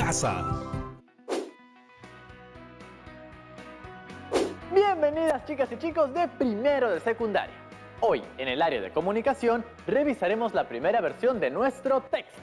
casa. Bienvenidas chicas y chicos de primero de secundaria. Hoy, en el área de comunicación, revisaremos la primera versión de nuestro texto.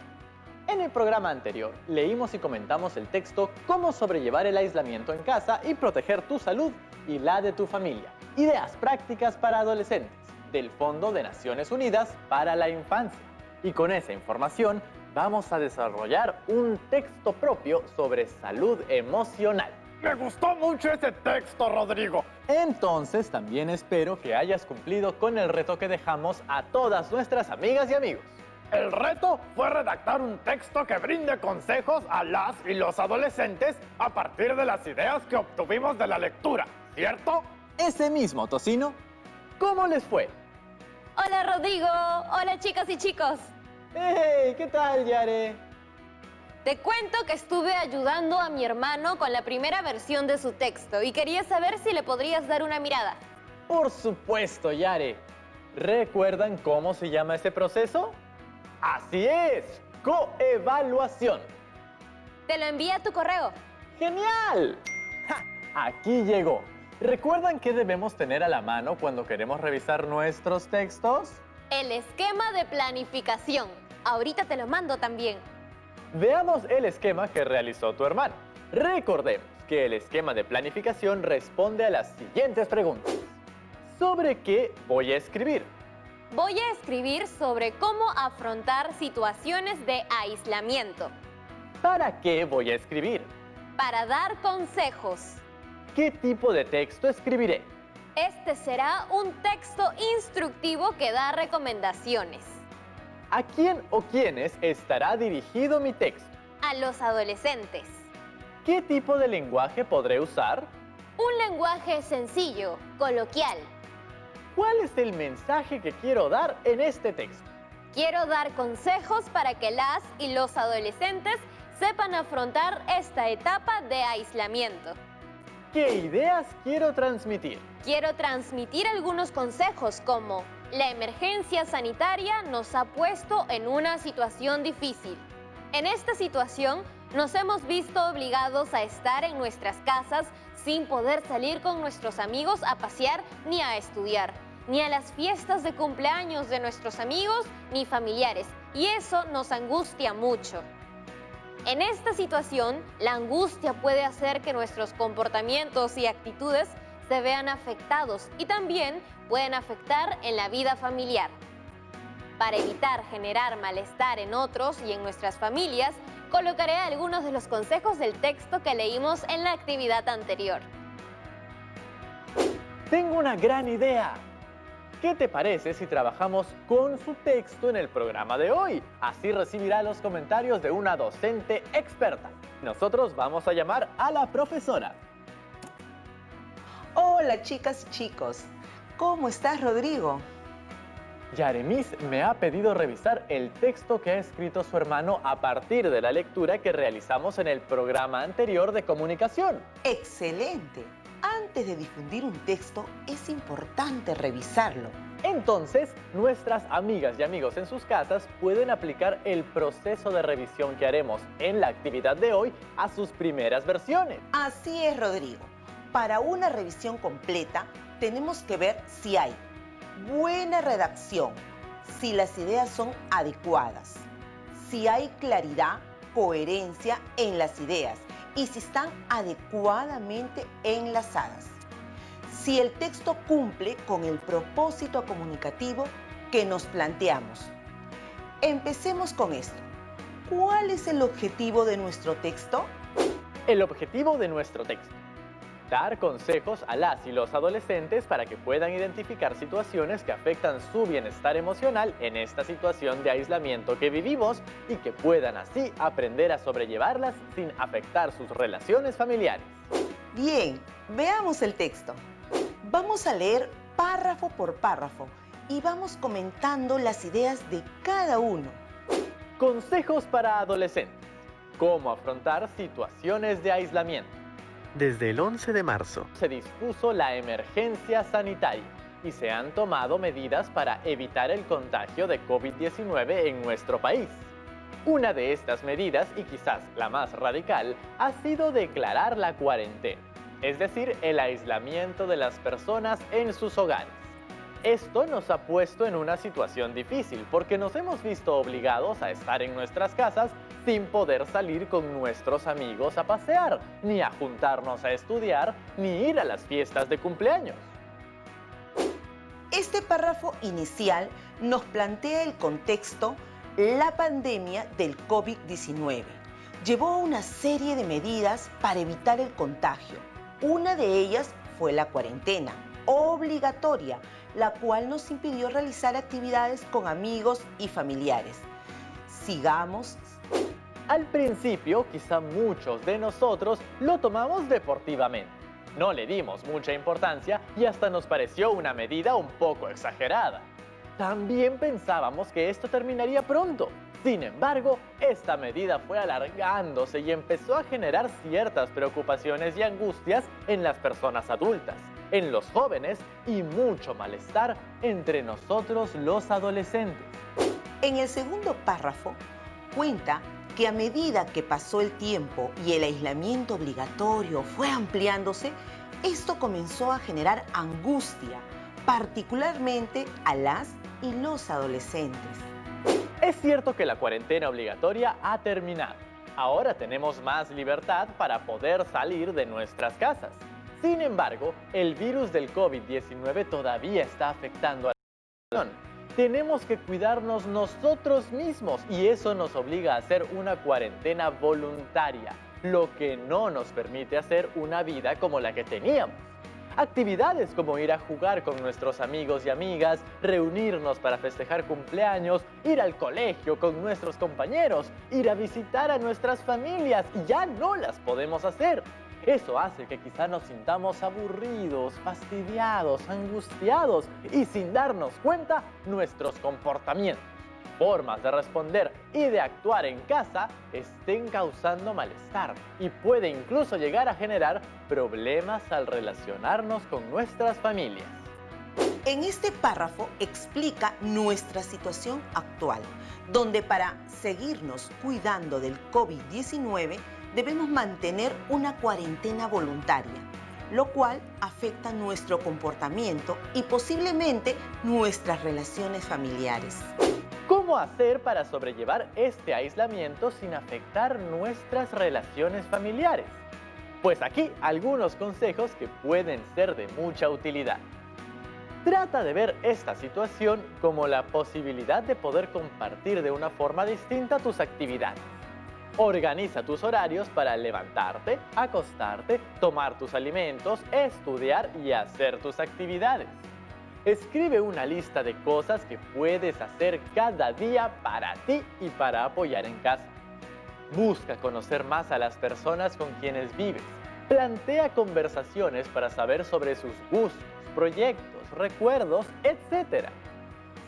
En el programa anterior, leímos y comentamos el texto Cómo sobrellevar el aislamiento en casa y proteger tu salud y la de tu familia. Ideas prácticas para adolescentes, del Fondo de Naciones Unidas para la Infancia. Y con esa información, vamos a desarrollar un texto propio sobre salud emocional. Me gustó mucho ese texto, Rodrigo. Entonces, también espero que hayas cumplido con el reto que dejamos a todas nuestras amigas y amigos. El reto fue redactar un texto que brinde consejos a las y los adolescentes a partir de las ideas que obtuvimos de la lectura, ¿cierto? Ese mismo, Tocino. ¿Cómo les fue? Hola Rodrigo, hola chicas y chicos. ¡Hey! ¿Qué tal, Yare? Te cuento que estuve ayudando a mi hermano con la primera versión de su texto y quería saber si le podrías dar una mirada. Por supuesto, Yare. ¿Recuerdan cómo se llama ese proceso? ¡Así es! ¡Coevaluación! Te lo envié a tu correo. ¡Genial! ¡Ja! Aquí llegó. ¿Recuerdan qué debemos tener a la mano cuando queremos revisar nuestros textos? El esquema de planificación. Ahorita te lo mando también. Veamos el esquema que realizó tu hermano. Recordemos que el esquema de planificación responde a las siguientes preguntas. ¿Sobre qué voy a escribir? Voy a escribir sobre cómo afrontar situaciones de aislamiento. ¿Para qué voy a escribir? Para dar consejos. ¿Qué tipo de texto escribiré? Este será un texto instructivo que da recomendaciones. ¿A quién o quiénes estará dirigido mi texto? A los adolescentes. ¿Qué tipo de lenguaje podré usar? Un lenguaje sencillo, coloquial. ¿Cuál es el mensaje que quiero dar en este texto? Quiero dar consejos para que las y los adolescentes sepan afrontar esta etapa de aislamiento. ¿Qué ideas quiero transmitir? Quiero transmitir algunos consejos como: la emergencia sanitaria nos ha puesto en una situación difícil. En esta situación nos hemos visto obligados a estar en nuestras casas sin poder salir con nuestros amigos a pasear ni a estudiar, ni a las fiestas de cumpleaños de nuestros amigos ni familiares, y eso nos angustia mucho. En esta situación, la angustia puede hacer que nuestros comportamientos y actitudes se vean afectados y también pueden afectar en la vida familiar. Para evitar generar malestar en otros y en nuestras familias, colocaré algunos de los consejos del texto que leímos en la actividad anterior. Tengo una gran idea. ¿Qué te parece si trabajamos con su texto en el programa de hoy? Así recibirá los comentarios de una docente experta. Nosotros vamos a llamar a la profesora. Hola chicas y chicos, ¿cómo estás, Rodrigo? Yaremis me ha pedido revisar el texto que ha escrito su hermano a partir de la lectura que realizamos en el programa anterior de comunicación. ¡Excelente! Antes de difundir un texto, es importante revisarlo. Entonces, nuestras amigas y amigos en sus casas pueden aplicar el proceso de revisión que haremos en la actividad de hoy a sus primeras versiones. Así es, Rodrigo. Para una revisión completa, tenemos que ver si hay buena redacción, si las ideas son adecuadas, si hay claridad, coherencia en las ideas y si están adecuadamente enlazadas. Si el texto cumple con el propósito comunicativo que nos planteamos. Empecemos con esto. ¿Cuál es el objetivo de nuestro texto? El objetivo de nuestro texto: dar consejos a las y los adolescentes para que puedan identificar situaciones que afectan su bienestar emocional en esta situación de aislamiento que vivimos y que puedan así aprender a sobrellevarlas sin afectar sus relaciones familiares. Bien, veamos el texto. Vamos a leer párrafo por párrafo y vamos comentando las ideas de cada uno. Consejos para adolescentes. Cómo afrontar situaciones de aislamiento. Desde el 11 de marzo Se dispuso la emergencia sanitaria y se han tomado medidas para evitar el contagio de COVID-19 en nuestro país. Una de estas medidas, y quizás la más radical, ha sido declarar la cuarentena, es decir, el aislamiento de las personas en sus hogares. Esto nos ha puesto en una situación difícil porque nos hemos visto obligados a estar en nuestras casas sin poder salir con nuestros amigos a pasear, ni a juntarnos a estudiar, ni ir a las fiestas de cumpleaños. Este párrafo inicial nos plantea el contexto. La pandemia del COVID-19 llevó a una serie de medidas para evitar el contagio. Una de ellas fue la cuarentena obligatoria, la cual nos impidió realizar actividades con amigos y familiares. Sigamos. Al principio, quizá muchos de nosotros lo tomamos deportivamente. No le dimos mucha importancia y hasta nos pareció una medida un poco exagerada. También pensábamos que esto terminaría pronto. Sin embargo, esta medida fue alargándose y empezó a generar ciertas preocupaciones y angustias en las personas adultas, en los jóvenes y mucho malestar entre nosotros los adolescentes. En el segundo párrafo cuenta que a medida que pasó el tiempo y el aislamiento obligatorio fue ampliándose, esto comenzó a generar angustia, particularmente a las y los adolescentes. Es cierto que la cuarentena obligatoria ha terminado. Ahora tenemos más libertad para poder salir de nuestras casas. Sin embargo, el virus del COVID-19 todavía está afectando a la población. Tenemos que cuidarnos nosotros mismos y eso nos obliga a hacer una cuarentena voluntaria, lo que no nos permite hacer una vida como la que teníamos. Actividades como ir a jugar con nuestros amigos y amigas, reunirnos para festejar cumpleaños, ir al colegio con nuestros compañeros, ir a visitar a nuestras familias, ya no las podemos hacer. Eso hace que quizá nos sintamos aburridos, fastidiados, angustiados y sin darnos cuenta nuestros comportamientos, formas de responder y de actuar en casa estén causando malestar y puede incluso llegar a generar problemas al relacionarnos con nuestras familias. En este párrafo explica nuestra situación actual, donde para seguirnos cuidando del COVID-19 debemos mantener una cuarentena voluntaria, lo cual afecta nuestro comportamiento y posiblemente nuestras relaciones familiares. ¿Cómo hacer para sobrellevar este aislamiento sin afectar nuestras relaciones familiares? Pues aquí algunos consejos que pueden ser de mucha utilidad. Trata de ver esta situación como la posibilidad de poder compartir de una forma distinta tus actividades. Organiza tus horarios para levantarte, acostarte, tomar tus alimentos, estudiar y hacer tus actividades. Escribe una lista de cosas que puedes hacer cada día para ti y para apoyar en casa. Busca conocer más a las personas con quienes vives. Plantea conversaciones para saber sobre sus gustos, proyectos, recuerdos, etc.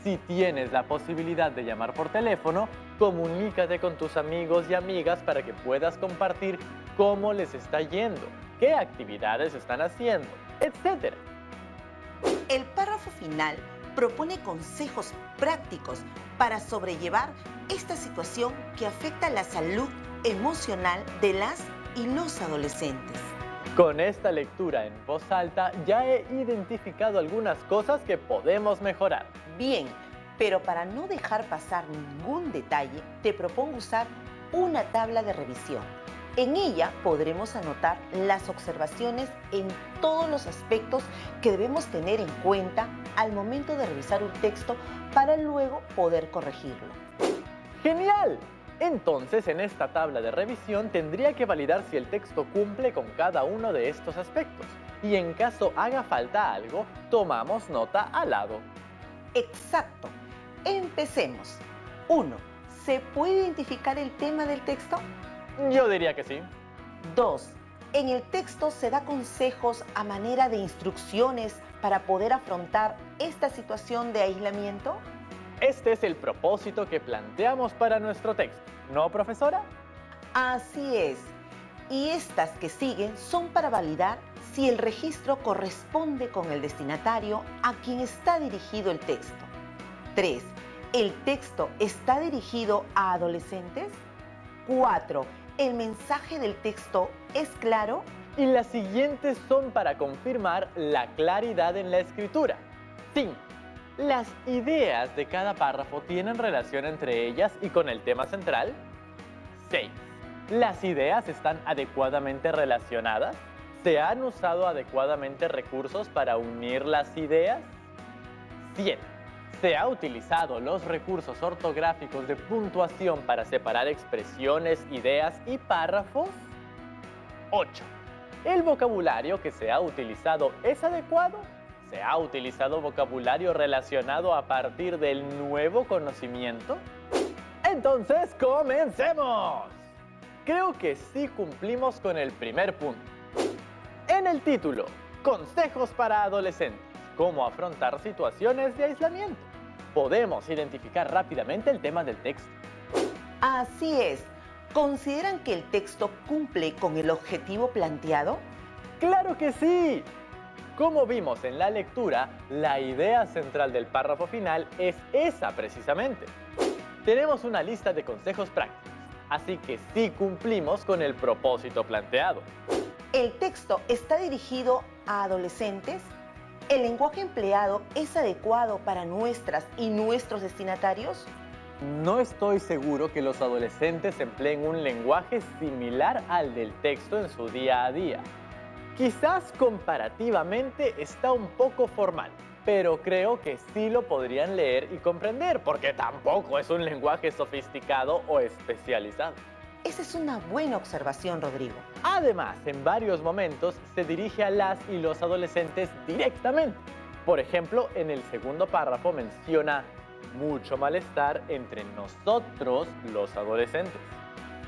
Si tienes la posibilidad de llamar por teléfono, comunícate con tus amigos y amigas para que puedas compartir cómo les está yendo, qué actividades están haciendo, etc. El párrafo final propone consejos prácticos para sobrellevar esta situación que afecta la salud emocional de las y los adolescentes. Con esta lectura en voz alta ya he identificado algunas cosas que podemos mejorar. Bien, pero para no dejar pasar ningún detalle, te propongo usar una tabla de revisión. En ella podremos anotar las observaciones en todos los aspectos que debemos tener en cuenta al momento de revisar un texto para luego poder corregirlo. ¡Genial! Entonces, en esta tabla de revisión tendría que validar si el texto cumple con cada uno de estos aspectos. Y en caso haga falta algo, tomamos nota al lado. Exacto. Empecemos. 1. ¿Se puede identificar el tema del texto? Yo diría que sí. 2. En el texto se da consejos a manera de instrucciones para poder afrontar esta situación de aislamiento. Este es el propósito que planteamos para nuestro texto, ¿no, profesora? Así es. Y estas que siguen son para validar si el registro corresponde con el destinatario a quien está dirigido el texto. 3. ¿El texto está dirigido a adolescentes? 4. ¿El mensaje del texto es claro? Y las siguientes son para confirmar la claridad en la escritura. 5. ¿Las ideas de cada párrafo tienen relación entre ellas y con el tema central? 6. ¿Las ideas están adecuadamente relacionadas? ¿Se han usado adecuadamente recursos para unir las ideas? 7. ¿Se ha utilizado los recursos ortográficos de puntuación para separar expresiones, ideas y párrafos? 8. ¿El vocabulario que se ha utilizado es adecuado? ¿Se ha utilizado vocabulario relacionado a partir del nuevo conocimiento? Entonces, ¡comencemos! Creo que sí cumplimos con el primer punto. En el título, Consejos para adolescentes, cómo afrontar situaciones de aislamiento, podemos identificar rápidamente el tema del texto. Así es. ¿Consideran que el texto cumple con el objetivo planteado? ¡Claro que sí! Como vimos en la lectura, la idea central del párrafo final es esa precisamente. Tenemos una lista de consejos prácticos, así que sí cumplimos con el propósito planteado. ¿El texto está dirigido a adolescentes? ¿El lenguaje empleado es adecuado para nuestras y nuestros destinatarios? No estoy seguro que los adolescentes empleen un lenguaje similar al del texto en su día a día. Quizás comparativamente está un poco formal, pero creo que sí lo podrían leer y comprender, porque tampoco es un lenguaje sofisticado o especializado. Esa es una buena observación, Rodrigo. Además, en varios momentos se dirige a las y los adolescentes directamente. Por ejemplo, en el segundo párrafo menciona mucho malestar entre nosotros, los adolescentes.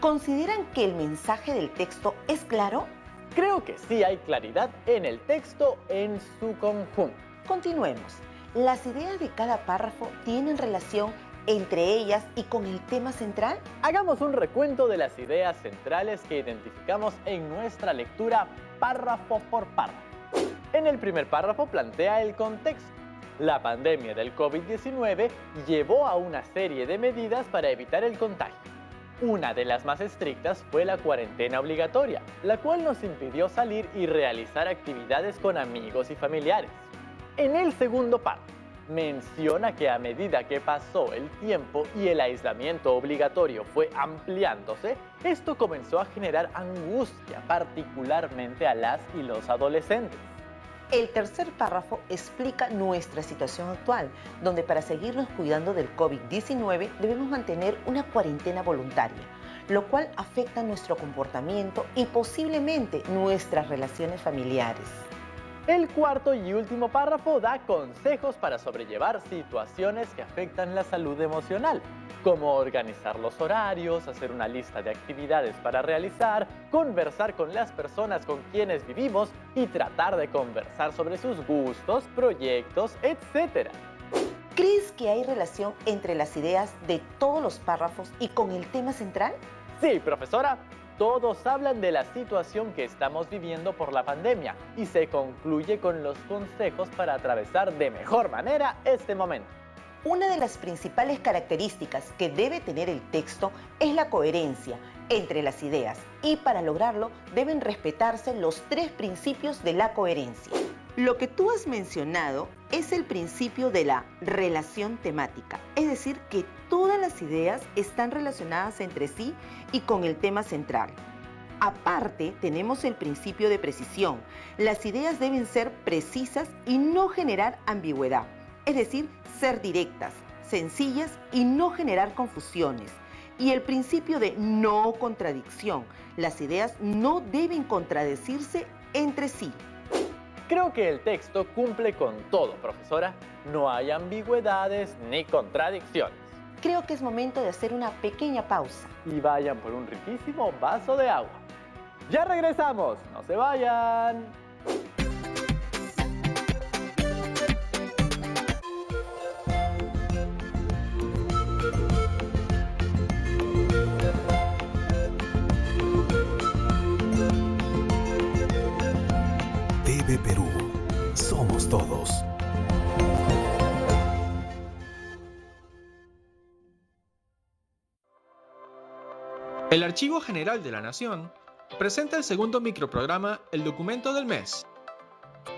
¿Consideran que el mensaje del texto es claro? Creo que sí hay claridad en el texto en su conjunto. Continuemos. ¿Las ideas de cada párrafo tienen relación entre ellas y con el tema central? Hagamos un recuento de las ideas centrales que identificamos en nuestra lectura párrafo por párrafo. En el primer párrafo plantea el contexto. La pandemia del COVID-19 llevó a una serie de medidas para evitar el contagio. Una de las más estrictas fue la cuarentena obligatoria, la cual nos impidió salir y realizar actividades con amigos y familiares. En el segundo párrafo, menciona que a medida que pasó el tiempo y el aislamiento obligatorio fue ampliándose, esto comenzó a generar angustia, particularmente a las y los adolescentes. El tercer párrafo explica nuestra situación actual, donde para seguirnos cuidando del COVID-19 debemos mantener una cuarentena voluntaria, lo cual afecta nuestro comportamiento y posiblemente nuestras relaciones familiares. El cuarto y último párrafo da consejos para sobrellevar situaciones que afectan la salud emocional, como organizar los horarios, hacer una lista de actividades para realizar, conversar con las personas con quienes vivimos y tratar de conversar sobre sus gustos, proyectos, etc. ¿Crees que hay relación entre las ideas de todos los párrafos y con el tema central? Sí, profesora. Todos hablan de la situación que estamos viviendo por la pandemia y se concluye con los consejos para atravesar de mejor manera este momento. Una de las principales características que debe tener el texto es la coherencia entre las ideas y para lograrlo deben respetarse los 3 principios de la coherencia. Lo que tú has mencionado es el principio de la relación temática, es decir, que todas las ideas están relacionadas entre sí y con el tema central. Aparte, tenemos el principio de precisión. Las ideas deben ser precisas y no generar ambigüedad, es decir, ser directas, sencillas y no generar confusiones. Y el principio de no contradicción. Las ideas no deben contradecirse entre sí. Creo que el texto cumple con todo, profesora. No hay ambigüedades ni contradicciones. Creo que es momento de hacer una pequeña pausa. Y vayan por un riquísimo vaso de agua. ¡Ya regresamos! ¡No se vayan! TV Perú. Somos todos. El Archivo General de la Nación presenta el segundo microprograma El Documento del Mes.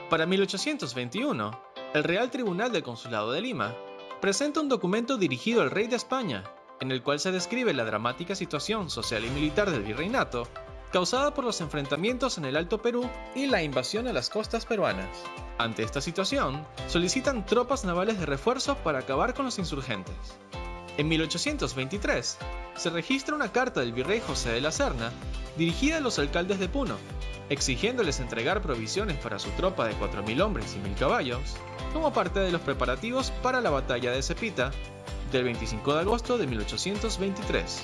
Para 1821, el Real Tribunal del Consulado de Lima presenta un documento dirigido al rey de España, en el cual se describe la dramática situación social y militar del virreinato causada por los enfrentamientos en el Alto Perú y la invasión a las costas peruanas. Ante esta situación, solicitan tropas navales de refuerzo para acabar con los insurgentes. En 1823, se registra una carta del virrey José de la Serna dirigida a los alcaldes de Puno, exigiéndoles entregar provisiones para su tropa de 4.000 hombres y 1.000 caballos, como parte de los preparativos para la batalla de Cepita, del 25 de agosto de 1823.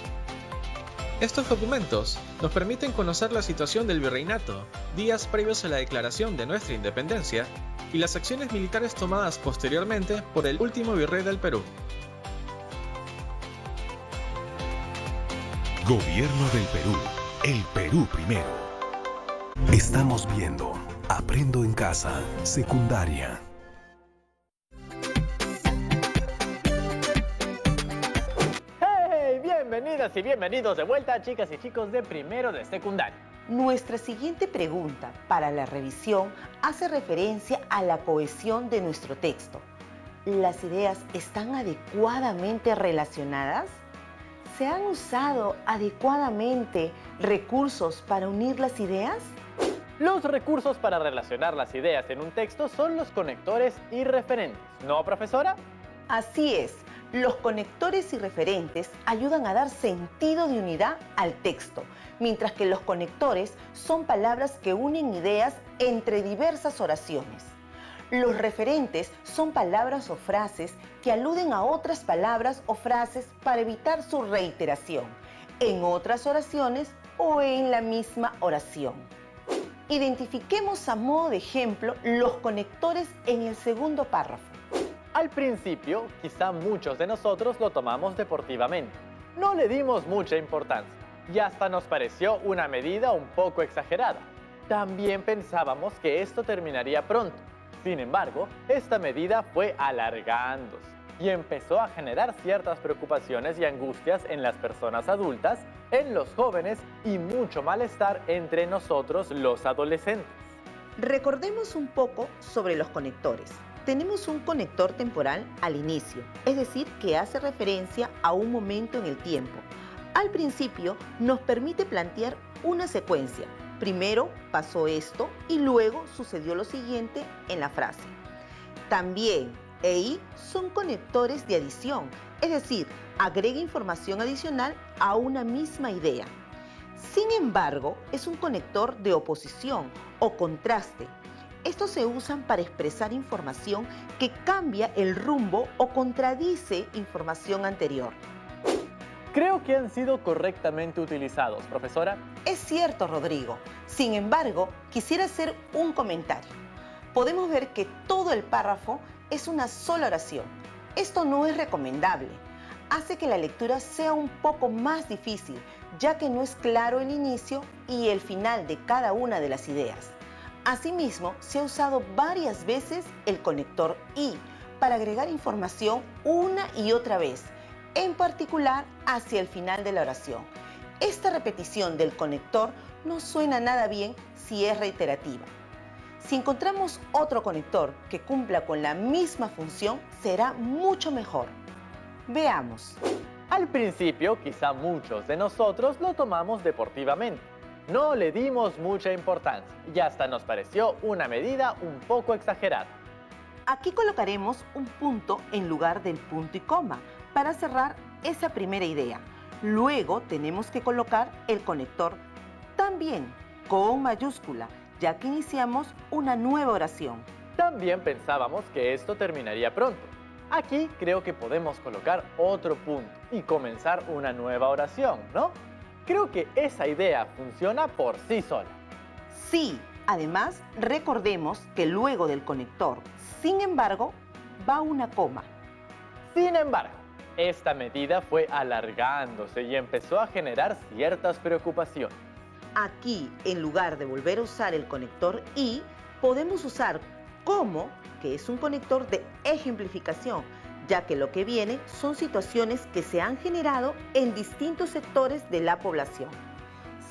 Estos documentos nos permiten conocer la situación del virreinato, días previos a la declaración de nuestra independencia, y las acciones militares tomadas posteriormente por el último virrey del Perú. Gobierno del Perú. El Perú primero. Estamos viendo Aprendo en Casa, secundaria. ¡Hey! Bienvenidas y bienvenidos de vuelta, chicas y chicos de primero de secundaria. Nuestra siguiente pregunta para la revisión hace referencia a la cohesión de nuestro texto. ¿Las ideas están adecuadamente relacionadas? ¿Se han usado adecuadamente recursos para unir las ideas? Los recursos para relacionar las ideas en un texto son los conectores y referentes, ¿no, profesora? Así es, los conectores y referentes ayudan a dar sentido de unidad al texto, mientras que los conectores son palabras que unen ideas entre diversas oraciones. Los referentes son palabras o frases que aluden a otras palabras o frases para evitar su reiteración en otras oraciones o en la misma oración. Identifiquemos a modo de ejemplo los conectores en el segundo párrafo. Al principio, quizá muchos de nosotros lo tomamos deportivamente. No le dimos mucha importancia y hasta nos pareció una medida un poco exagerada. También pensábamos que esto terminaría pronto. Sin embargo, esta medida fue alargándose y empezó a generar ciertas preocupaciones y angustias en las personas adultas, en los jóvenes y mucho malestar entre nosotros los adolescentes. Recordemos un poco sobre los conectores. Tenemos un conector temporal al inicio, es decir, que hace referencia a un momento en el tiempo. Al principio nos permite plantear una secuencia. Primero pasó esto y luego sucedió lo siguiente en la frase. También e y son conectores de adición, es decir, agrega información adicional a una misma idea. Sin embargo, es un conector de oposición o contraste. Estos se usan para expresar información que cambia el rumbo o contradice información anterior. Creo que han sido correctamente utilizados, profesora. Es cierto, Rodrigo. Sin embargo, quisiera hacer un comentario. Podemos ver que todo el párrafo es una sola oración. Esto no es recomendable. Hace que la lectura sea un poco más difícil, ya que no es claro el inicio y el final de cada una de las ideas. Asimismo, se ha usado varias veces el conector y para agregar información una y otra vez, en particular hacia el final de la oración. Esta repetición del conector no suena nada bien si es reiterativa. Si encontramos otro conector que cumpla con la misma función, será mucho mejor. Veamos. Al principio, quizá muchos de nosotros lo tomamos deportivamente. No le dimos mucha importancia y hasta nos pareció una medida un poco exagerada. Aquí colocaremos un punto en lugar del punto y coma para cerrar esa primera idea. Luego tenemos que colocar el conector también con mayúscula, ya que iniciamos una nueva oración. También pensábamos que esto terminaría pronto. Aquí creo que podemos colocar otro punto y comenzar una nueva oración, ¿no? Creo que esa idea funciona por sí sola. Sí, además recordemos que luego del conector, sin embargo, va una coma. Sin embargo, esta medida fue alargándose y empezó a generar ciertas preocupaciones. Aquí, en lugar de volver a usar el conector y, podemos usar como, que es un conector de ejemplificación, ya que lo que viene son situaciones que se han generado en distintos sectores de la población.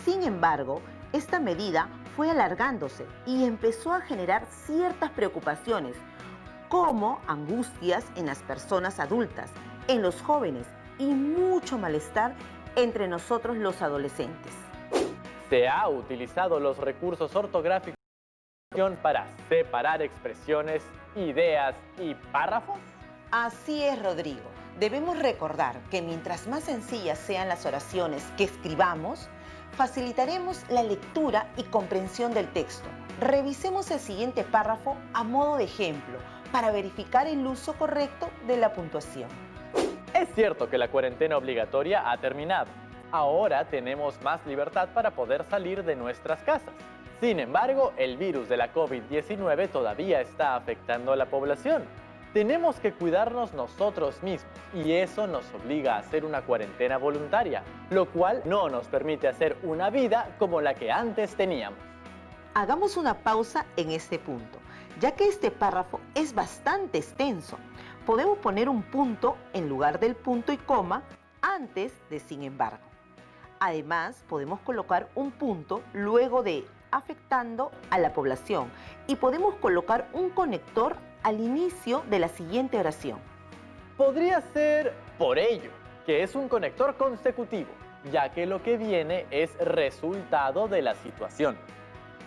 Sin embargo, esta medida fue alargándose y empezó a generar ciertas preocupaciones, como angustias en las personas adultas, en los jóvenes y mucho malestar entre nosotros los adolescentes. Se ha utilizado los recursos ortográficos para separar expresiones, ideas y párrafos. Así es, Rodrigo. Debemos recordar que mientras más sencillas sean las oraciones que escribamos, facilitaremos la lectura y comprensión del texto. Revisemos el siguiente párrafo a modo de ejemplo para verificar el uso correcto de la puntuación. Es cierto que la cuarentena obligatoria ha terminado. Ahora tenemos más libertad para poder salir de nuestras casas. Sin embargo, el virus de la COVID-19 todavía está afectando a la población. Tenemos que cuidarnos nosotros mismos y eso nos obliga a hacer una cuarentena voluntaria, lo cual no nos permite hacer una vida como la que antes teníamos. Hagamos una pausa en este punto, ya que este párrafo es bastante extenso. Podemos poner un punto en lugar del punto y coma antes de sin embargo. Además, podemos colocar un punto luego de afectando a la población y podemos colocar un conector al inicio de la siguiente oración. Podría ser por ello, que es un conector consecutivo, ya que lo que viene es resultado de la situación.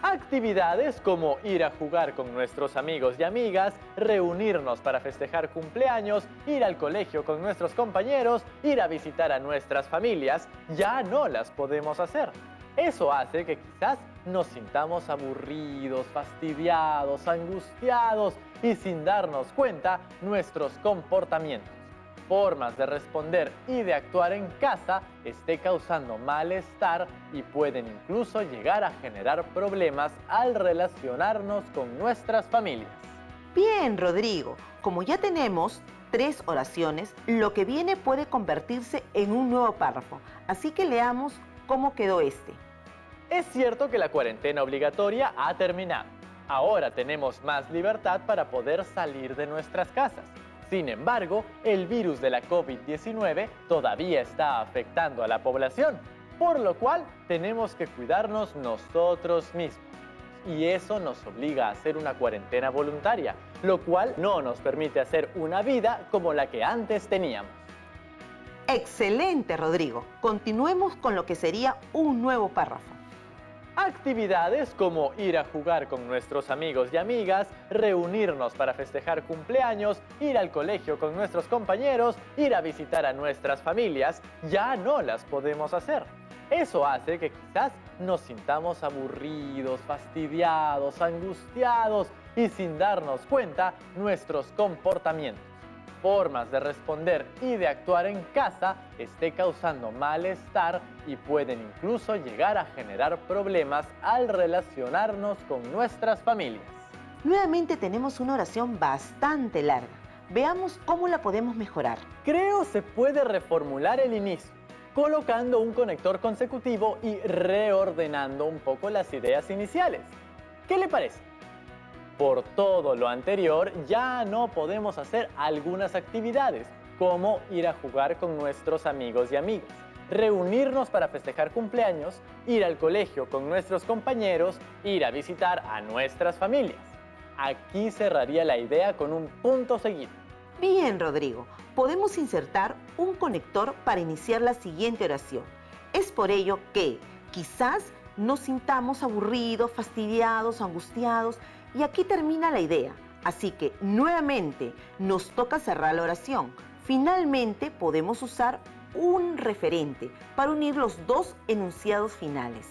Actividades como ir a jugar con nuestros amigos y amigas, reunirnos para festejar cumpleaños, ir al colegio con nuestros compañeros, ir a visitar a nuestras familias, ya no las podemos hacer. Eso hace que quizás nos sintamos aburridos, fastidiados, angustiados y sin darnos cuenta nuestros comportamientos, formas de responder y de actuar en casa esté causando malestar y pueden incluso llegar a generar problemas al relacionarnos con nuestras familias. Bien, Rodrigo, como ya tenemos 3 oraciones, lo que viene puede convertirse en un nuevo párrafo. Así que leamos cómo quedó este. Es cierto que la cuarentena obligatoria ha terminado. Ahora tenemos más libertad para poder salir de nuestras casas. Sin embargo, el virus de la COVID-19 todavía está afectando a la población, por lo cual tenemos que cuidarnos nosotros mismos. Y eso nos obliga a hacer una cuarentena voluntaria, lo cual no nos permite hacer una vida como la que antes teníamos. Excelente, Rodrigo. Continuemos con lo que sería un nuevo párrafo. Actividades como ir a jugar con nuestros amigos y amigas, reunirnos para festejar cumpleaños, ir al colegio con nuestros compañeros, ir a visitar a nuestras familias, ya no las podemos hacer. Eso hace que quizás nos sintamos aburridos, fastidiados, angustiados y sin darnos cuenta nuestros comportamientos, formas de responder y de actuar en casa esté causando malestar y pueden incluso llegar a generar problemas al relacionarnos con nuestras familias. Nuevamente tenemos una oración bastante larga. Veamos cómo la podemos mejorar. Creo se puede reformular el inicio, colocando un conector consecutivo y reordenando un poco las ideas iniciales. ¿Qué le parece? Por todo lo anterior, ya no podemos hacer algunas actividades, como ir a jugar con nuestros amigos y amigas, reunirnos para festejar cumpleaños, ir al colegio con nuestros compañeros, ir a visitar a nuestras familias. Aquí cerraría la idea con un punto seguido. Bien, Rodrigo. Podemos insertar un conector para iniciar la siguiente oración. Es por ello que quizás nos sintamos aburridos, fastidiados, angustiados, y aquí termina la idea. Así que nuevamente nos toca cerrar la oración. Finalmente podemos usar un referente para unir los dos enunciados finales.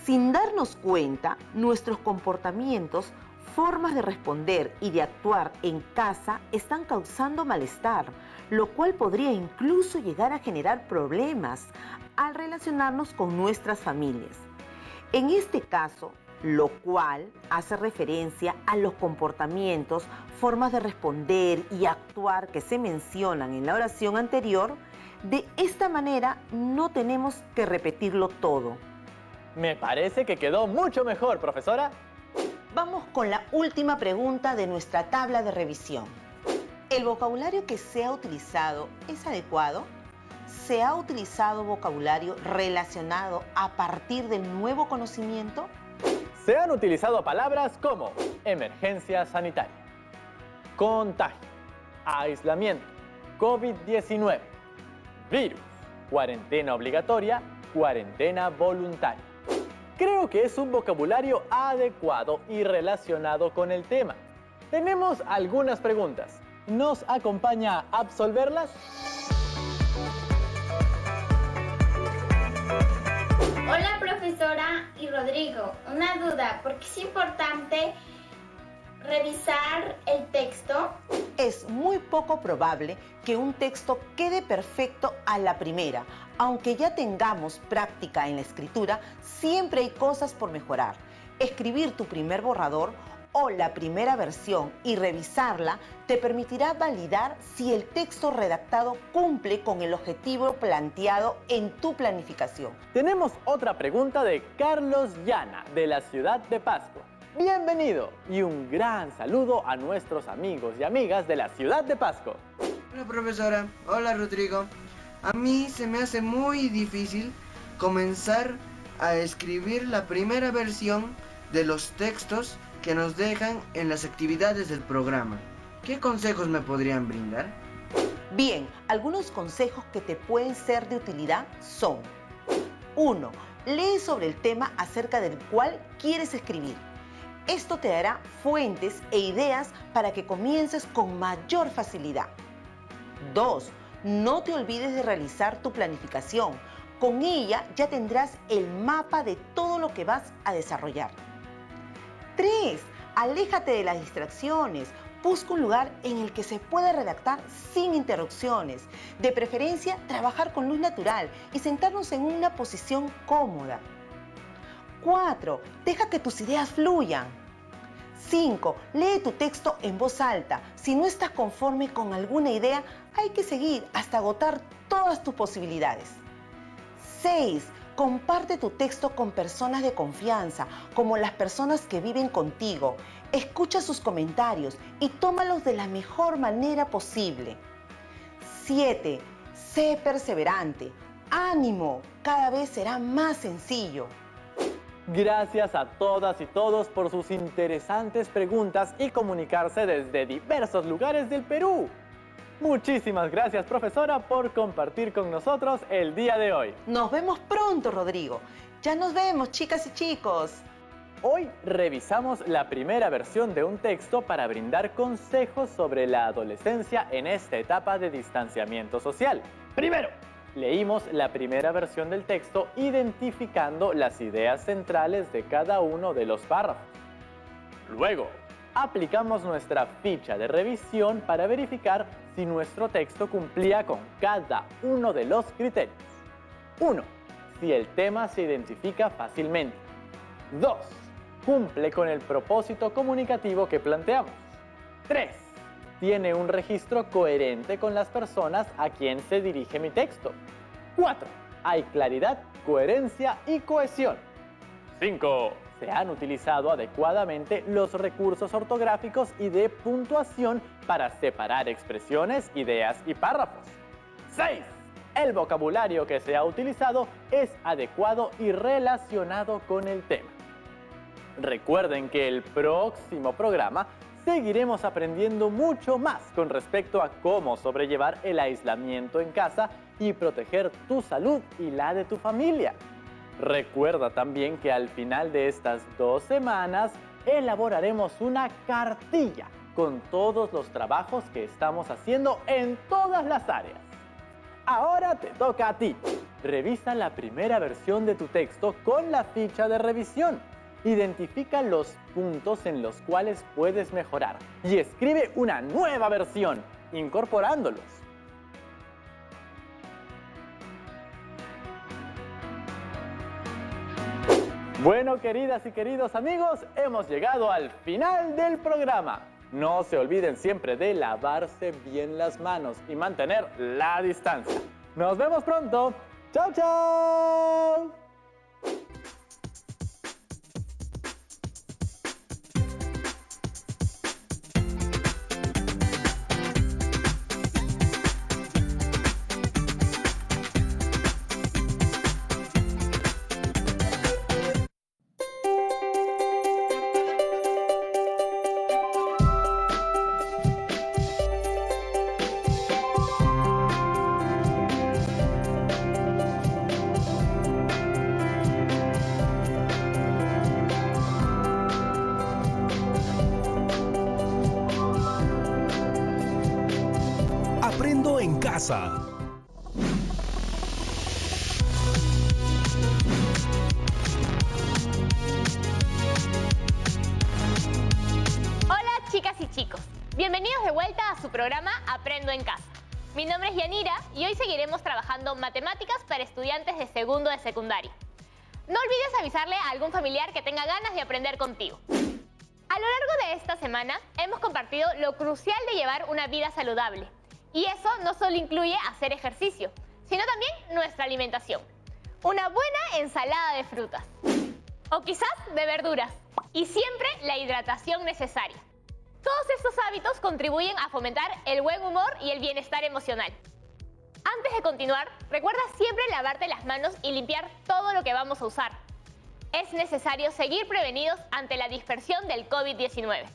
Sin darnos cuenta, nuestros comportamientos, formas de responder y de actuar en casa están causando malestar, lo cual podría incluso llegar a generar problemas al relacionarnos con nuestras familias. En este caso, lo cual hace referencia a los comportamientos, formas de responder y actuar que se mencionan en la oración anterior. De esta manera no tenemos que repetirlo todo. Me parece que quedó mucho mejor, profesora. Vamos con la última pregunta de nuestra tabla de revisión. ¿El vocabulario que se ha utilizado es adecuado? ¿Se ha utilizado vocabulario relacionado a partir del nuevo conocimiento? Se han utilizado palabras como emergencia sanitaria, contagio, aislamiento, COVID-19, virus, cuarentena obligatoria, cuarentena voluntaria. Creo que es un vocabulario adecuado y relacionado con el tema. Tenemos algunas preguntas. ¿Nos acompaña a absolverlas? Hola profesora y Rodrigo, una duda, ¿por qué es importante revisar el texto? Es muy poco probable que un texto quede perfecto a la primera. Aunque ya tengamos práctica en la escritura, siempre hay cosas por mejorar. Escribir tu primer borrador o la primera versión y revisarla te permitirá validar si el texto redactado cumple con el objetivo planteado en tu planificación. Tenemos otra pregunta de Carlos Llana, de la ciudad de Pasco. Bienvenido y un gran saludo a nuestros amigos y amigas de la ciudad de Pasco. Hola profesora, hola Rodrigo. A mí se me hace muy difícil comenzar a escribir la primera versión de los textos que nos dejan en las actividades del programa. ¿Qué consejos me podrían brindar? Bien, algunos consejos que te pueden ser de utilidad son: 1. Lee sobre el tema acerca del cual quieres escribir. Esto te dará fuentes e ideas para que comiences con mayor facilidad. 2. No te olvides de realizar tu planificación. Con ella ya tendrás el mapa de todo lo que vas a desarrollar. 3. Aléjate de las distracciones. Busca un lugar en el que se pueda redactar sin interrupciones. De preferencia, trabajar con luz natural y sentarnos en una posición cómoda. 4. Deja que tus ideas fluyan. 5. Lee tu texto en voz alta. Si no estás conforme con alguna idea, hay que seguir hasta agotar todas tus posibilidades. 6. Comparte tu texto con personas de confianza, como las personas que viven contigo. Escucha sus comentarios y tómalos de la mejor manera posible. 7. Sé perseverante. ¡Ánimo! Cada vez será más sencillo. Gracias a todas y todos por sus interesantes preguntas y comunicarse desde diversos lugares del Perú. Muchísimas gracias, profesora, por compartir con nosotros el día de hoy. Nos vemos pronto, Rodrigo. Ya nos vemos, chicas y chicos. Hoy revisamos la primera versión de un texto para brindar consejos sobre la adolescencia en esta etapa de distanciamiento social. Primero, leímos la primera versión del texto identificando las ideas centrales de cada uno de los párrafos. Luego, aplicamos nuestra ficha de revisión para verificar si nuestro texto cumplía con cada uno de los criterios. 1. Si el tema se identifica fácilmente. 2. Cumple con el propósito comunicativo que planteamos. 3. Tiene un registro coherente con las personas a quien se dirige mi texto. 4. Hay claridad, coherencia y cohesión. 5. Se han utilizado adecuadamente los recursos ortográficos y de puntuación para separar expresiones, ideas y párrafos. 6. El vocabulario que se ha utilizado es adecuado y relacionado con el tema. Recuerden que el próximo programa seguiremos aprendiendo mucho más con respecto a cómo sobrellevar el aislamiento en casa y proteger tu salud y la de tu familia. Recuerda también que al final de estas 2 semanas elaboraremos una cartilla con todos los trabajos que estamos haciendo en todas las áreas. Ahora te toca a ti. Revisa la primera versión de tu texto con la ficha de revisión. Identifica los puntos en los cuales puedes mejorar y escribe una nueva versión, incorporándolos. Bueno, queridas y queridos amigos, hemos llegado al final del programa. No se olviden siempre de lavarse bien las manos y mantener la distancia. Nos vemos pronto. ¡Chao, chao! casa. Hola chicas y chicos, bienvenidos de vuelta a su programa Aprendo en Casa. Mi nombre es Yanira y hoy seguiremos trabajando matemáticas para estudiantes de segundo de secundaria. No olvides avisarle a algún familiar que tenga ganas de aprender contigo. A lo largo de esta semana hemos compartido lo crucial de llevar una vida saludable. Y eso no solo incluye hacer ejercicio, sino también nuestra alimentación. Una buena ensalada de frutas. O quizás de verduras. Y siempre la hidratación necesaria. Todos estos hábitos contribuyen a fomentar el buen humor y el bienestar emocional. Antes de continuar, recuerda siempre lavarte las manos y limpiar todo lo que vamos a usar. Es necesario seguir prevenidos ante la dispersión del COVID-19.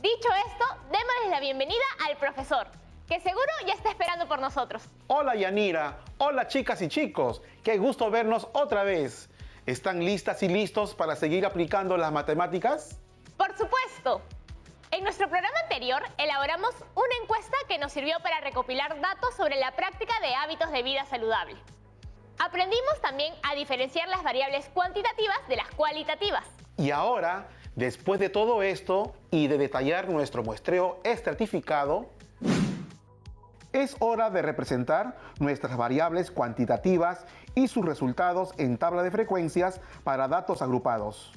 Dicho esto, démosles la bienvenida al profesor, que seguro ya está esperando por nosotros. Hola Yanira, hola chicas y chicos, qué gusto vernos otra vez. ¿Están listas y listos para seguir aplicando las matemáticas? ¡Por supuesto! En nuestro programa anterior elaboramos una encuesta que nos sirvió para recopilar datos sobre la práctica de hábitos de vida saludable. Aprendimos también a diferenciar las variables cuantitativas de las cualitativas. Y ahora, después de todo esto y de detallar nuestro muestreo estratificado, es hora de representar nuestras variables cuantitativas y sus resultados en tabla de frecuencias para datos agrupados.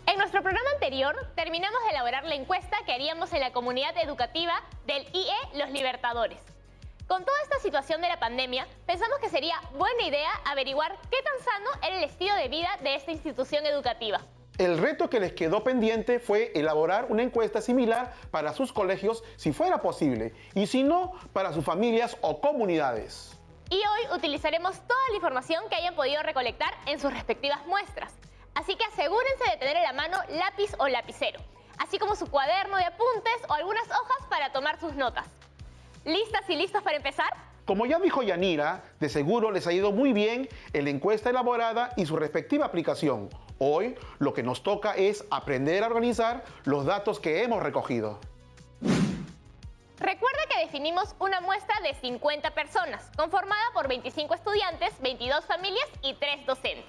En nuestro programa anterior terminamos de elaborar la encuesta que haríamos en la comunidad educativa del IE Los Libertadores. Con toda esta situación de la pandemia, pensamos que sería buena idea averiguar qué tan sano era el estilo de vida de esta institución educativa. El reto que les quedó pendiente fue elaborar una encuesta similar para sus colegios si fuera posible, y si no, para sus familias o comunidades. Y hoy utilizaremos toda la información que hayan podido recolectar en sus respectivas muestras. Así que asegúrense de tener a la mano lápiz o lapicero, así como su cuaderno de apuntes o algunas hojas para tomar sus notas. ¿Listas y listos para empezar? Como ya dijo Yanira, de seguro les ha ido muy bien en la encuesta elaborada y su respectiva aplicación. Hoy lo que nos toca es aprender a organizar los datos que hemos recogido. Recuerda que definimos una muestra de 50 personas, conformada por 25 estudiantes, 22 familias y 3 docentes.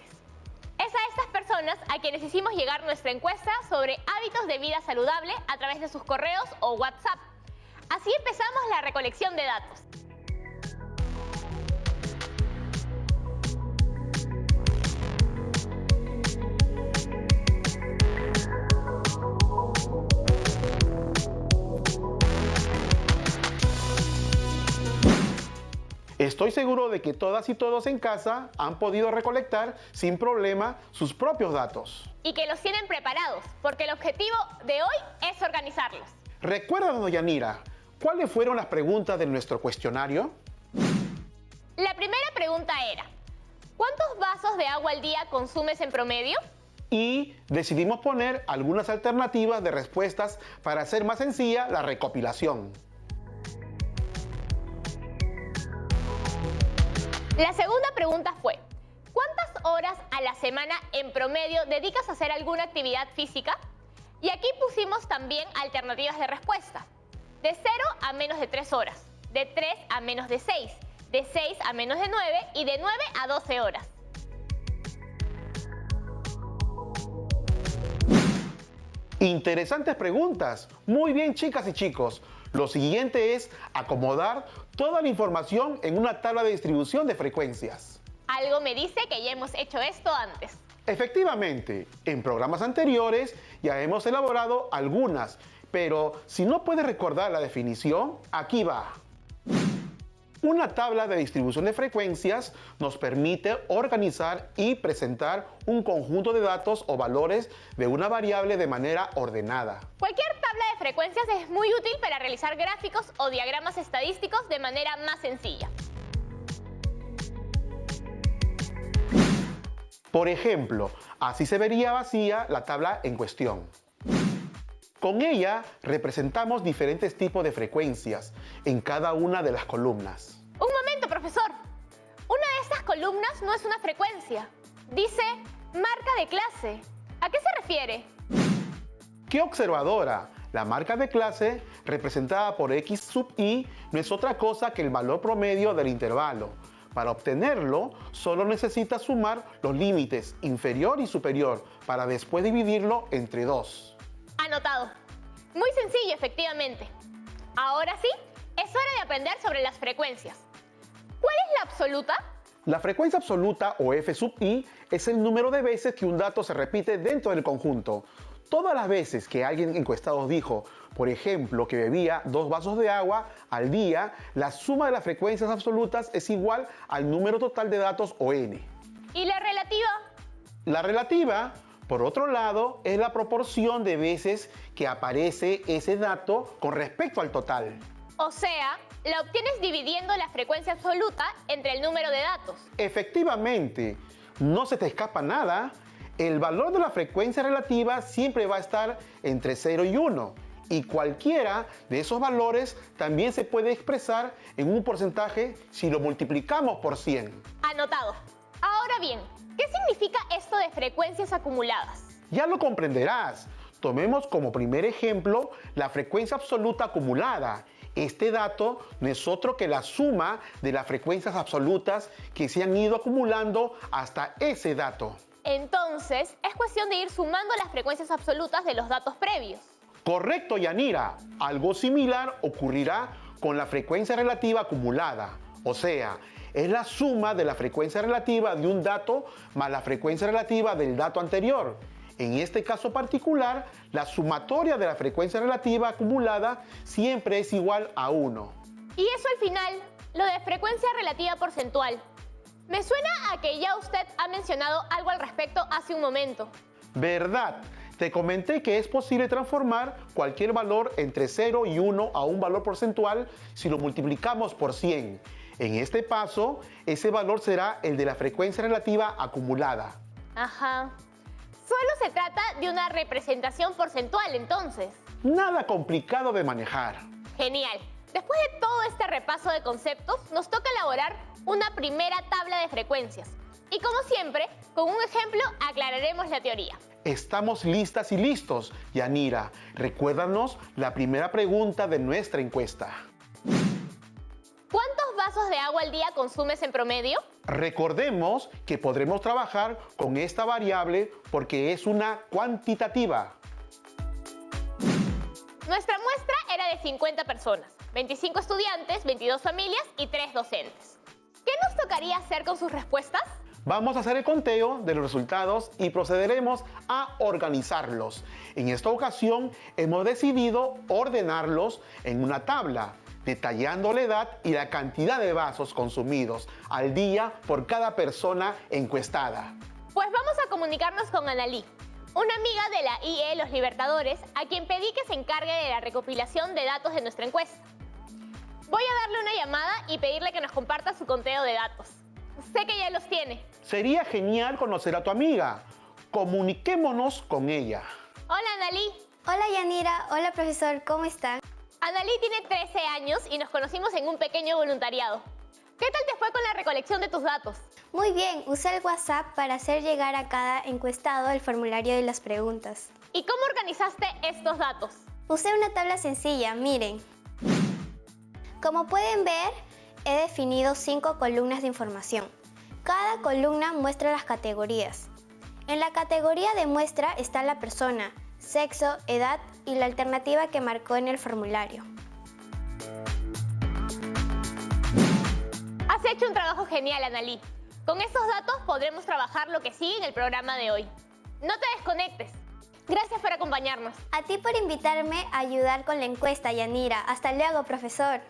Es a estas personas a quienes hicimos llegar nuestra encuesta sobre hábitos de vida saludable a través de sus correos o WhatsApp. Así empezamos la recolección de datos. Estoy seguro de que todas y todos en casa han podido recolectar sin problema sus propios datos. Y que los tienen preparados, porque el objetivo de hoy es organizarlos. Recuérdanos, Yanira, ¿cuáles fueron las preguntas de nuestro cuestionario? La primera pregunta era, ¿cuántos vasos de agua al día consumes en promedio? Y decidimos poner algunas alternativas de respuestas para hacer más sencilla la recopilación. La segunda pregunta fue, ¿cuántas horas a la semana en promedio dedicas a hacer alguna actividad física? Y aquí pusimos también alternativas de respuesta. De 0 a menos de 3 horas, de 3 a menos de 6, de 6 a menos de 9 y de 9 a 12 horas. Interesantes preguntas. Muy bien, chicas y chicos. Lo siguiente es acomodar toda la información en una tabla de distribución de frecuencias. Algo me dice que ya hemos hecho esto antes. Efectivamente, en programas anteriores ya hemos elaborado algunas, pero si no puedes recordar la definición, aquí va. Una tabla de distribución de frecuencias nos permite organizar y presentar un conjunto de datos o valores de una variable de manera ordenada. Cualquier tabla de frecuencias es muy útil para realizar gráficos o diagramas estadísticos de manera más sencilla. Por ejemplo, así se vería vacía la tabla en cuestión. Con ella representamos diferentes tipos de frecuencias en cada una de las columnas. Un momento, profesor. Una de estas columnas no es una frecuencia. Dice marca de clase. ¿A qué se refiere? ¡Qué observadora! La marca de clase, representada por X sub I, no es otra cosa que el valor promedio del intervalo. Para obtenerlo, solo necesitas sumar los límites inferior y superior para después dividirlo entre 2. Anotado. Muy sencillo, efectivamente. Ahora sí, es hora de aprender sobre las frecuencias. ¿Cuál es la absoluta? La frecuencia absoluta, o F sub I, es el número de veces que un dato se repite dentro del conjunto. Todas las veces que alguien encuestado dijo, por ejemplo, que bebía 2 vasos de agua al día, la suma de las frecuencias absolutas es igual al número total de datos, o N. ¿Y la relativa? La relativa, por otro lado, es la proporción de veces que aparece ese dato con respecto al total. O sea, la obtienes dividiendo la frecuencia absoluta entre el número de datos. Efectivamente, no se te escapa nada. El valor de la frecuencia relativa siempre va a estar entre 0 y 1. Y cualquiera de esos valores también se puede expresar en un porcentaje si lo multiplicamos por 100. Anotado. Ahora bien, ¿qué significa esto de frecuencias acumuladas? Ya lo comprenderás. Tomemos como primer ejemplo la frecuencia absoluta acumulada. Este dato no es otro que la suma de las frecuencias absolutas que se han ido acumulando hasta ese dato. Entonces, es cuestión de ir sumando las frecuencias absolutas de los datos previos. Correcto, Yanira. Algo similar ocurrirá con la frecuencia relativa acumulada. O sea, es la suma de la frecuencia relativa de un dato más la frecuencia relativa del dato anterior. En este caso particular, la sumatoria de la frecuencia relativa acumulada siempre es igual a 1. Y eso al final, lo de frecuencia relativa porcentual. Me suena a que ya usted ha mencionado algo al respecto hace un momento. ¿Verdad? Te comenté que es posible transformar cualquier valor entre 0 y 1 a un valor porcentual si lo multiplicamos por 100. En este paso, ese valor será el de la frecuencia relativa acumulada. Ajá. Solo se trata de una representación porcentual, entonces. Nada complicado de manejar. Genial. Después de todo este repaso de conceptos, nos toca elaborar una primera tabla de frecuencias. Y como siempre, con un ejemplo aclararemos la teoría. Estamos listas y listos, Yanira. Recuérdanos la primera pregunta de nuestra encuesta. ¿Cuántos vasos de agua al día consumes en promedio? Recordemos que podremos trabajar con esta variable porque es una cuantitativa. Nuestra muestra era de 50 personas, 25 estudiantes, 22 familias y 3 docentes. ¿Qué nos tocaría hacer con sus respuestas? Vamos a hacer el conteo de los resultados y procederemos a organizarlos. En esta ocasión hemos decidido ordenarlos en una tabla, detallando la edad y la cantidad de vasos consumidos al día por cada persona encuestada. Pues vamos a comunicarnos con Analí, una amiga de la IE Los Libertadores, a quien pedí que se encargue de la recopilación de datos de nuestra encuesta. Voy a darle una llamada y pedirle que nos comparta su conteo de datos. Sé que ya los tiene. Sería genial conocer a tu amiga. Comuniquémonos con ella. Hola, Analí. Hola, Yanira. Hola, profesor. ¿Cómo están? Analí tiene 13 años y nos conocimos en un pequeño voluntariado. ¿Qué tal te fue con la recolección de tus datos? Muy bien. Usé el WhatsApp para hacer llegar a cada encuestado el formulario de las preguntas. ¿Y cómo organizaste estos datos? Usé una tabla sencilla, miren. Como pueden ver, he definido 5 columnas de información. Cada columna muestra las categorías. En la categoría de muestra está la persona, sexo, edad y la alternativa que marcó en el formulario. Has hecho un trabajo genial, Analí. Con estos datos podremos trabajar lo que sigue en el programa de hoy. No te desconectes. Gracias por acompañarnos. A ti por invitarme a ayudar con la encuesta, Yanira. Hasta luego, profesor.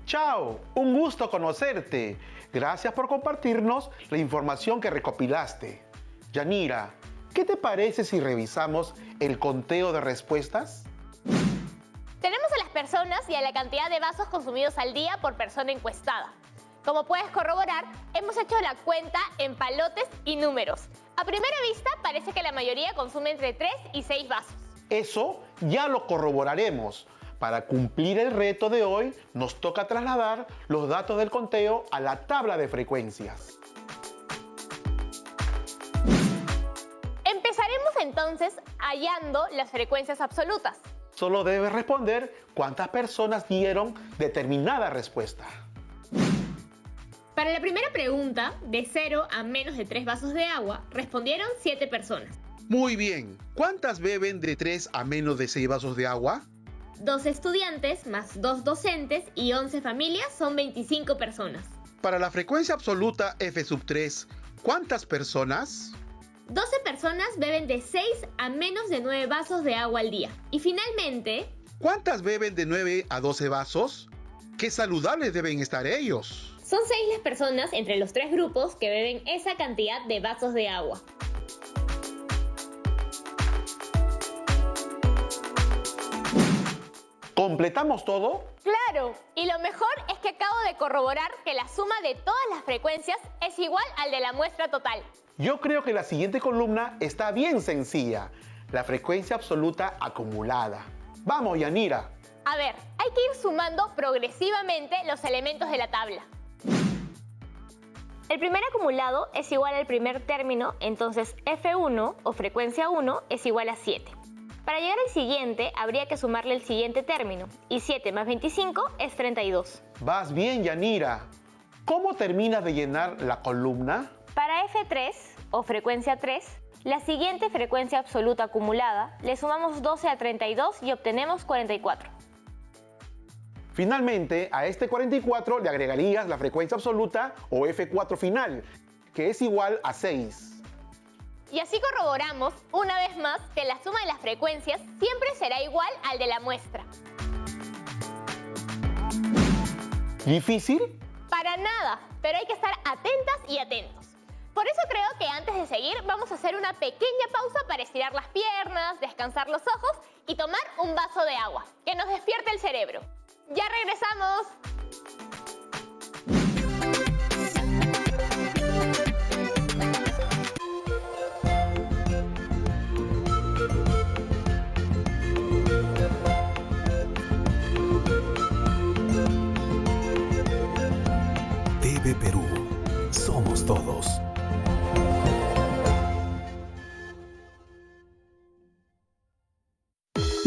Chao, un gusto conocerte. Gracias por compartirnos la información que recopilaste. Yanira, ¿qué te parece si revisamos el conteo de respuestas? Tenemos a las personas y a la cantidad de vasos consumidos al día por persona encuestada. Como puedes corroborar, hemos hecho la cuenta en palotes y números. A primera vista parece que la mayoría consume entre 3 y 6 vasos. Eso ya lo corroboraremos. Para cumplir el reto de hoy, nos toca trasladar los datos del conteo a la tabla de frecuencias. Empezaremos entonces hallando las frecuencias absolutas. Solo debes responder cuántas personas dieron determinada respuesta. Para la primera pregunta, de 0 a menos de 3 vasos de agua, respondieron 7 personas. Muy bien. ¿Cuántas beben de 3 a menos de 6 vasos de agua? 2 estudiantes más 2 docentes y 11 familias son 25 personas. Para la frecuencia absoluta F3, ¿cuántas personas? 12 personas beben de 6 a menos de 9 vasos de agua al día. Y finalmente, ¿cuántas beben de 9 a 12 vasos? ¡Qué saludables deben estar ellos! son 6 las personas entre los 3 grupos que beben esa cantidad de vasos de agua. ¿Completamos todo? ¡Claro! Y lo mejor es que acabo de corroborar que la suma de todas las frecuencias es igual al de la muestra total. Yo creo que la siguiente columna está bien sencilla. La frecuencia absoluta acumulada. Vamos, Yanira. A ver, hay que ir sumando progresivamente los elementos de la tabla. El primer acumulado es igual al primer término, entonces F1 o frecuencia 1 es igual a 7. Para llegar al siguiente, habría que sumarle el siguiente término, y 7 más 25 es 32. Vas bien, Yanira. ¿Cómo terminas de llenar la columna? Para F3 o frecuencia 3, la siguiente frecuencia absoluta acumulada, le sumamos 12 a 32 y obtenemos 44. Finalmente, a este 44 le agregarías la frecuencia absoluta o F4 final, que es igual a 6. Y así corroboramos, una vez más, que la suma de las frecuencias siempre será igual al de la muestra. ¿Difícil? Para nada, pero hay que estar atentas y atentos. Por eso creo que antes de seguir vamos a hacer una pequeña pausa para estirar las piernas, descansar los ojos y tomar un vaso de agua, que nos despierte el cerebro. ¡Ya regresamos! TV Perú. Somos todos.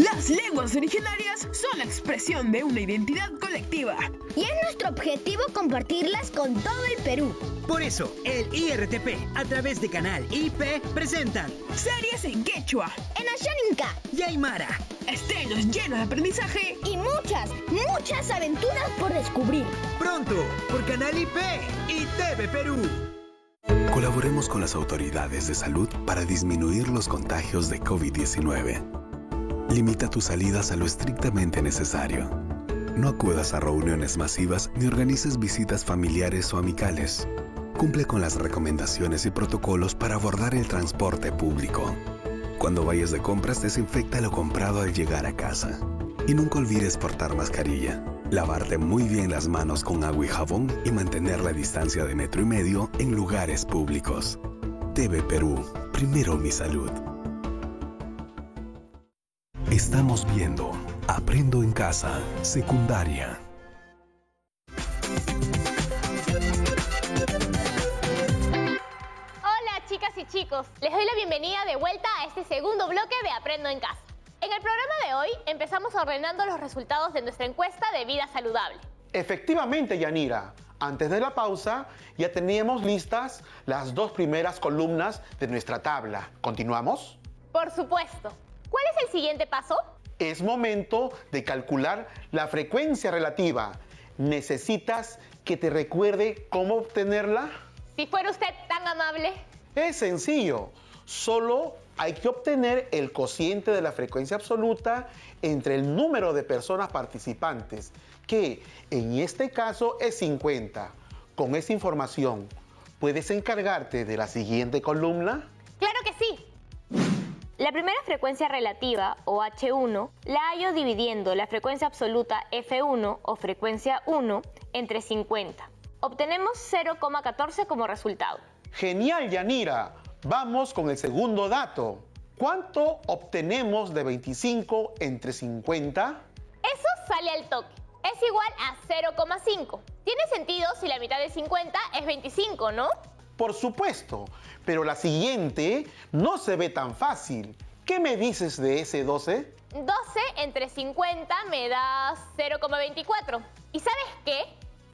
Las lenguas originarias son la expresión de una identidad colectiva. Y es nuestro objetivo compartirlas con todo el Perú. Por eso, el IRTP, a través de Canal IP, presentan series en quechua, en Ashaninka y Aymara, estrenos llenos de aprendizaje y muchas aventuras por descubrir. Pronto, por Canal IP y TV Perú. Colaboremos con las autoridades de salud para disminuir los contagios de COVID-19. Limita tus salidas a lo estrictamente necesario. No acudas a reuniones masivas ni organices visitas familiares o amicales. Cumple con las recomendaciones y protocolos para abordar el transporte público. Cuando vayas de compras, desinfecta lo comprado al llegar a casa. Y nunca olvides portar mascarilla. Lavarte muy bien las manos con agua y jabón y mantener la distancia de 1,5 metros en lugares públicos. TV Perú, primero mi salud. Estamos viendo Aprendo en Casa, secundaria. Hola chicas y chicos, les doy la bienvenida de vuelta a este segundo bloque de Aprendo en Casa. En el programa de hoy empezamos ordenando los resultados de nuestra encuesta de vida saludable. Efectivamente, Yanira. Antes de la pausa, ya teníamos listas las 2 primeras columnas de nuestra tabla. ¿Continuamos? Por supuesto. ¿Cuál es el siguiente paso? Es momento de calcular la frecuencia relativa. ¿Necesitas que te recuerde cómo obtenerla? Si fuera usted tan amable. Es sencillo. Solo hay que obtener el cociente de la frecuencia absoluta entre el número de personas participantes, que en este caso es 50. Con esa información, ¿puedes encargarte de la siguiente columna? ¡Claro que sí! La primera frecuencia relativa, o H1, la hallo dividiendo la frecuencia absoluta F1, o frecuencia 1, entre 50. Obtenemos 0,14 como resultado. ¡Genial, Yanira! Vamos con el segundo dato. ¿Cuánto obtenemos de 25 entre 50? Eso sale al toque. Es igual a 0,5. Tiene sentido si la mitad de 50 es 25, ¿no? Por supuesto, pero la siguiente no se ve tan fácil. ¿Qué me dices de ese 12? 12 entre 50 me da 0,24. ¿Y sabes qué?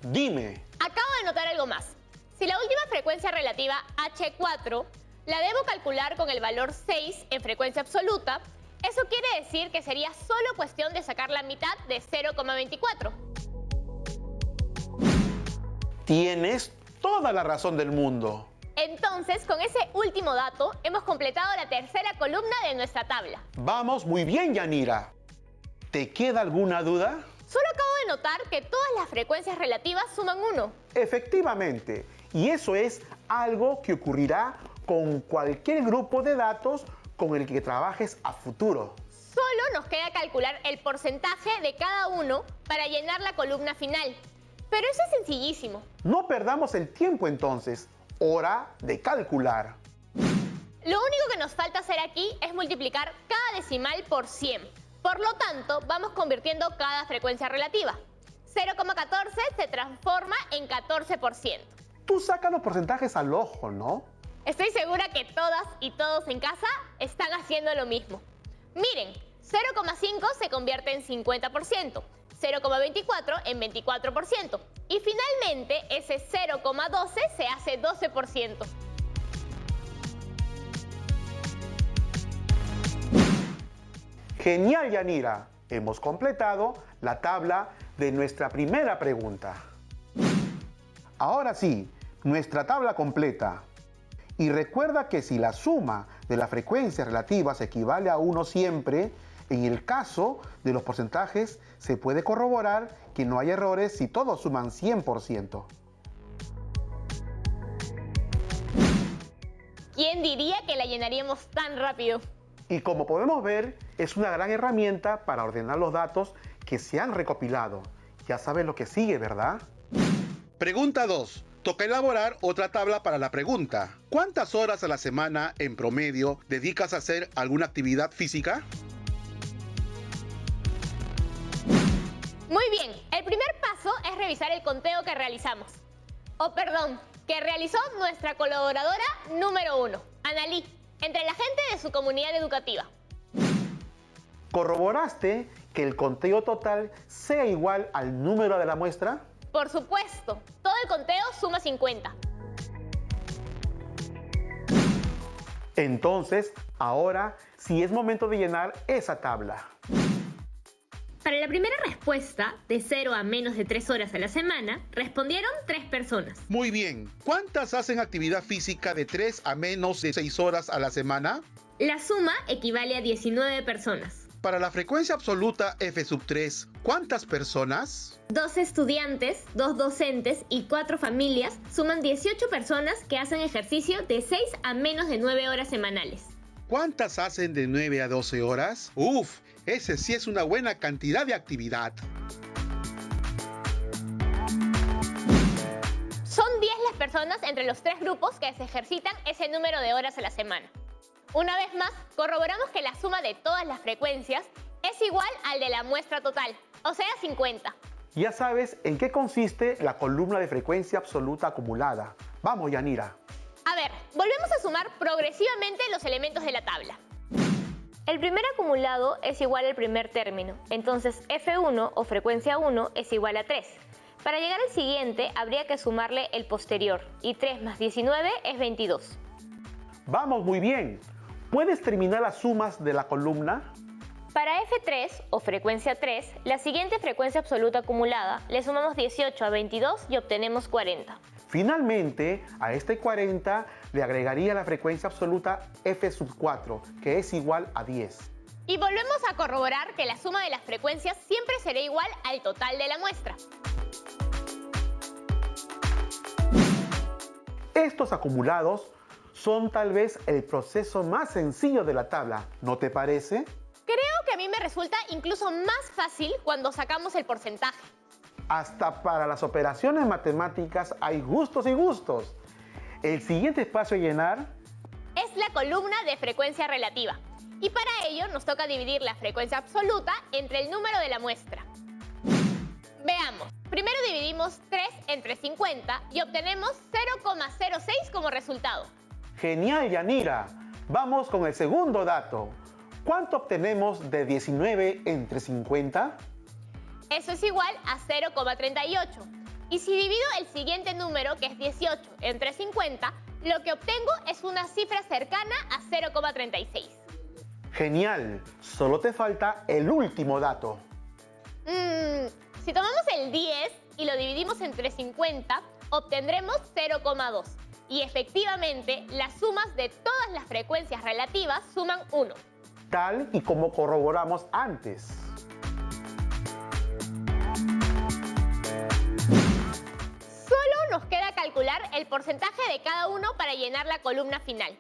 Dime. Acabo de notar algo más. Si la última frecuencia relativa H4 la debo calcular con el valor 6 en frecuencia absoluta, eso quiere decir que sería solo cuestión de sacar la mitad de 0,24. Tienes toda la razón del mundo. Entonces, con ese último dato, hemos completado la tercera columna de nuestra tabla. Vamos muy bien, Yanira. ¿Te queda alguna duda? Solo acabo de notar que todas las frecuencias relativas suman 1. Efectivamente, y eso es algo que ocurrirá con cualquier grupo de datos con el que trabajes a futuro. Solo nos queda calcular el porcentaje de cada uno para llenar la columna final. Pero eso es sencillísimo. No perdamos el tiempo entonces. Hora de calcular. Lo único que nos falta hacer aquí es multiplicar cada decimal por 100. Por lo tanto, vamos convirtiendo cada frecuencia relativa. 0,14 se transforma en 14%. Tú sacas los porcentajes al ojo, ¿no? Estoy segura que todas y todos en casa están haciendo lo mismo. Miren, 0,5 se convierte en 50%, 0,24 en 24% y finalmente ese 0,12 se hace 12%. Genial, Yanira. Hemos completado la tabla de nuestra primera pregunta. Ahora sí, nuestra tabla completa. Y recuerda que si la suma de las frecuencias relativas equivale a 1 siempre, en el caso de los porcentajes se puede corroborar que no hay errores si todos suman 100%. ¿Quién diría que la llenaríamos tan rápido? Y como podemos ver, es una gran herramienta para ordenar los datos que se han recopilado. Ya sabes lo que sigue, ¿verdad? Pregunta 2. Toca elaborar otra tabla para la pregunta. ¿Cuántas horas a la semana, en promedio, dedicas a hacer alguna actividad física? Muy bien, el primer paso es revisar el conteo que realizamos. Que realizó nuestra colaboradora número 1, Analí, entre la gente de su comunidad educativa. ¿Corroboraste que el conteo total sea igual al número de la muestra? Por supuesto, todo el conteo suma 50. Entonces, ahora sí es momento de llenar esa tabla. Para la primera respuesta, de 0 a menos de 3 horas a la semana, respondieron 3 personas. Muy bien. ¿Cuántas hacen actividad física de 3 a menos de 6 horas a la semana? La suma equivale a 19 personas. Para la frecuencia absoluta F3, ¿cuántas personas? 2 estudiantes, 2 docentes y 4 familias suman 18 personas que hacen ejercicio de 6 a menos de 9 horas semanales. ¿Cuántas hacen de 9 a 12 horas? ¡Uf! Ese sí es una buena cantidad de actividad. Son 10 las personas entre los 3 grupos que se ejercitan ese número de horas a la semana. Una vez más, corroboramos que la suma de todas las frecuencias es igual al de la muestra total, o sea 50. Ya sabes en qué consiste la columna de frecuencia absoluta acumulada. Vamos, Yanira. A ver, volvemos a sumar progresivamente los elementos de la tabla. El primer acumulado es igual al primer término, entonces F1 o frecuencia 1 es igual a 3. Para llegar al siguiente habría que sumarle el posterior, y 3 más 19 es 22. Vamos, muy bien. ¿Puedes terminar las sumas de la columna? Para F3 o frecuencia 3, la siguiente frecuencia absoluta acumulada, le sumamos 18 a 22 y obtenemos 40. Finalmente, a este 40 le agregaría la frecuencia absoluta F4, que es igual a 10. Y volvemos a corroborar que la suma de las frecuencias siempre será igual al total de la muestra. Estos acumulados son tal vez el proceso más sencillo de la tabla, ¿no te parece? Creo que a mí me resulta incluso más fácil cuando sacamos el porcentaje. Hasta para las operaciones matemáticas hay gustos y gustos. El siguiente espacio a llenar es la columna de frecuencia relativa. Y para ello nos toca dividir la frecuencia absoluta entre el número de la muestra. Veamos. Primero dividimos 3 entre 50 y obtenemos 0,06 como resultado. Genial, Yanira. Vamos con el segundo dato. ¿Cuánto obtenemos de 19 entre 50? Eso es igual a 0,38. Y si divido el siguiente número, que es 18, entre 50, lo que obtengo es una cifra cercana a 0,36. Genial, solo te falta el último dato. Si tomamos el 10 y lo dividimos entre 50, obtendremos 0,2. Y efectivamente, las sumas de todas las frecuencias relativas suman 1. Tal y como corroboramos antes. Solo nos queda calcular el porcentaje de cada uno para llenar la columna final.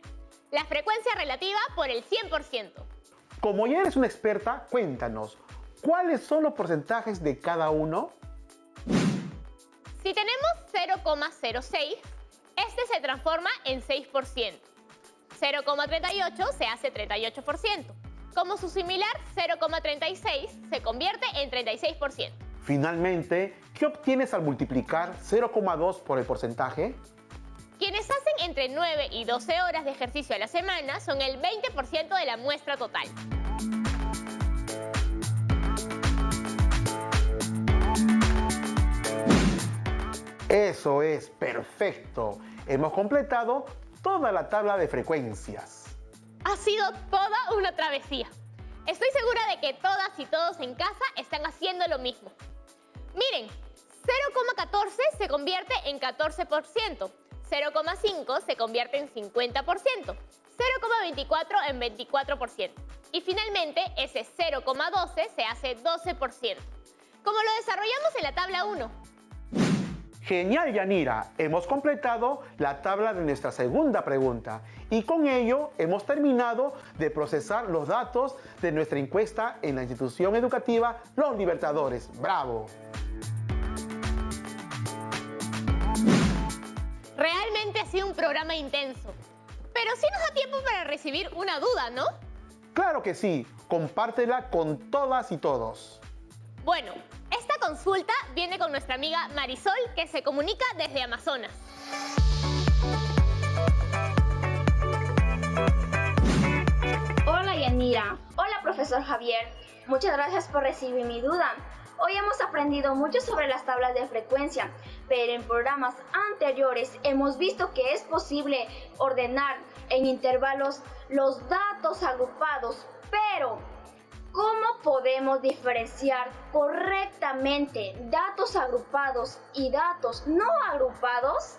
La frecuencia relativa por el 100%. Como ya eres una experta, cuéntanos, ¿cuáles son los porcentajes de cada uno? Si tenemos 0,06, este se transforma en 6%. 0,38 se hace 38%. Como su similar, 0,36 se convierte en 36%. Finalmente, ¿qué obtienes al multiplicar 0,2 por el porcentaje? Quienes hacen entre 9 y 12 horas de ejercicio a la semana son el 20% de la muestra total. Eso es, perfecto. Hemos completado toda la tabla de frecuencias. Ha sido toda una travesía. Estoy segura de que todas y todos en casa están haciendo lo mismo. Miren, 0,14 se convierte en 14%, 0,5 se convierte en 50%, 0,24 en 24% y finalmente ese 0,12 se hace 12%, como lo desarrollamos en la tabla 1. Genial, Yanira. Hemos completado la tabla de nuestra segunda pregunta y con ello hemos terminado de procesar los datos de nuestra encuesta en la institución educativa Los Libertadores. ¡Bravo! Realmente ha sido un programa intenso, pero sí nos da tiempo para recibir una duda, ¿no? Claro que sí. Compártela con todas y todos. Bueno, esta consulta viene con nuestra amiga Marisol, que se comunica desde Amazonas. Hola Yanira. Hola profesor Javier. Muchas gracias por recibir mi duda. Hoy hemos aprendido mucho sobre las tablas de frecuencia, pero en programas anteriores hemos visto que es posible ordenar en intervalos los datos agrupados, pero ¿cómo podemos diferenciar correctamente datos agrupados y datos no agrupados?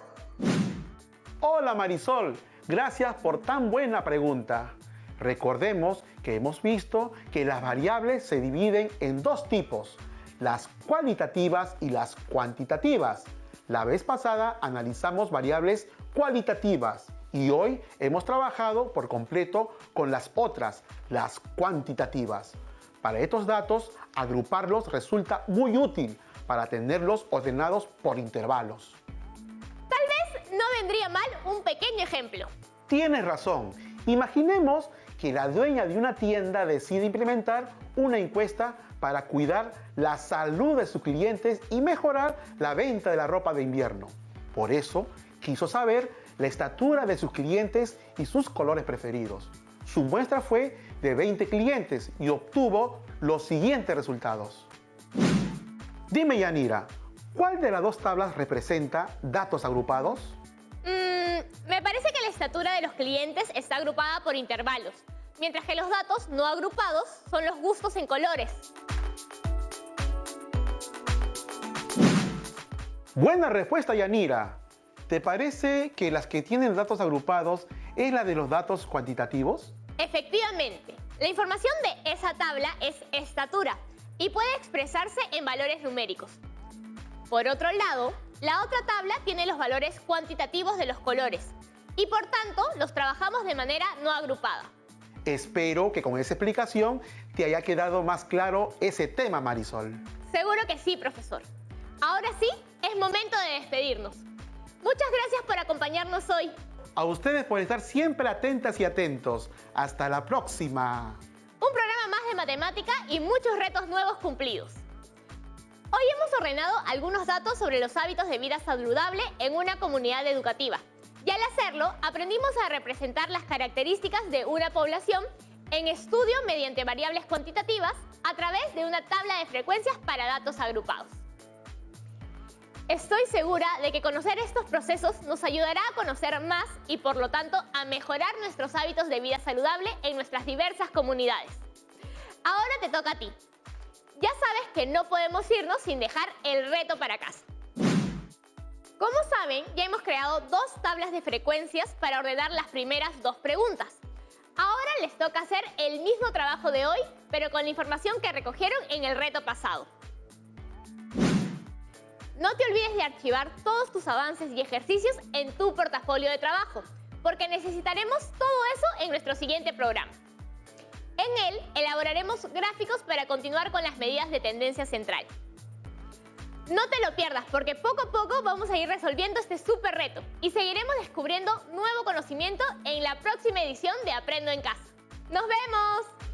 Hola Marisol, gracias por tan buena pregunta. Recordemos que hemos visto que las variables se dividen en dos tipos, las cualitativas y las cuantitativas. La vez pasada analizamos variables cualitativas y hoy hemos trabajado por completo con las otras, las cuantitativas. Para estos datos, agruparlos resulta muy útil para tenerlos ordenados por intervalos. Tal vez no vendría mal un pequeño ejemplo. Tienes razón. Imaginemos que la dueña de una tienda decide implementar una encuesta para cuidar la salud de sus clientes y mejorar la venta de la ropa de invierno. Por eso, quiso saber la estatura de sus clientes y sus colores preferidos. Su muestra fue de 20 clientes y obtuvo los siguientes resultados. Dime, Yanira, ¿cuál de las dos tablas representa datos agrupados? Me parece que la estatura de los clientes está agrupada por intervalos, mientras que los datos no agrupados son los gustos en colores. Buena respuesta, Yanira. ¿Te parece que las que tienen datos agrupados es la de los datos cuantitativos? Efectivamente, la información de esa tabla es estatura y puede expresarse en valores numéricos. Por otro lado, la otra tabla tiene los valores cuantitativos de los colores y por tanto los trabajamos de manera no agrupada. Espero que con esa explicación te haya quedado más claro ese tema, Marisol. Seguro que sí, profesor. Ahora sí, es momento de despedirnos. Muchas gracias por acompañarnos hoy. A ustedes por estar siempre atentas y atentos. Hasta la próxima. Un programa más de matemática y muchos retos nuevos cumplidos. Hoy hemos ordenado algunos datos sobre los hábitos de vida saludable en una comunidad educativa. Y al hacerlo, aprendimos a representar las características de una población en estudio mediante variables cuantitativas a través de una tabla de frecuencias para datos agrupados. Estoy segura de que conocer estos procesos nos ayudará a conocer más y por lo tanto a mejorar nuestros hábitos de vida saludable en nuestras diversas comunidades. Ahora te toca a ti. Ya sabes que no podemos irnos sin dejar el reto para casa. Como saben, ya hemos creado 2 tablas de frecuencias para ordenar las primeras 2 preguntas. Ahora les toca hacer el mismo trabajo de hoy, pero con la información que recogieron en el reto pasado. No te olvides de archivar todos tus avances y ejercicios en tu portafolio de trabajo, porque necesitaremos todo eso en nuestro siguiente programa. En él elaboraremos gráficos para continuar con las medidas de tendencia central. No te lo pierdas porque poco a poco vamos a ir resolviendo este súper reto y seguiremos descubriendo nuevo conocimiento en la próxima edición de Aprendo en Casa. ¡Nos vemos!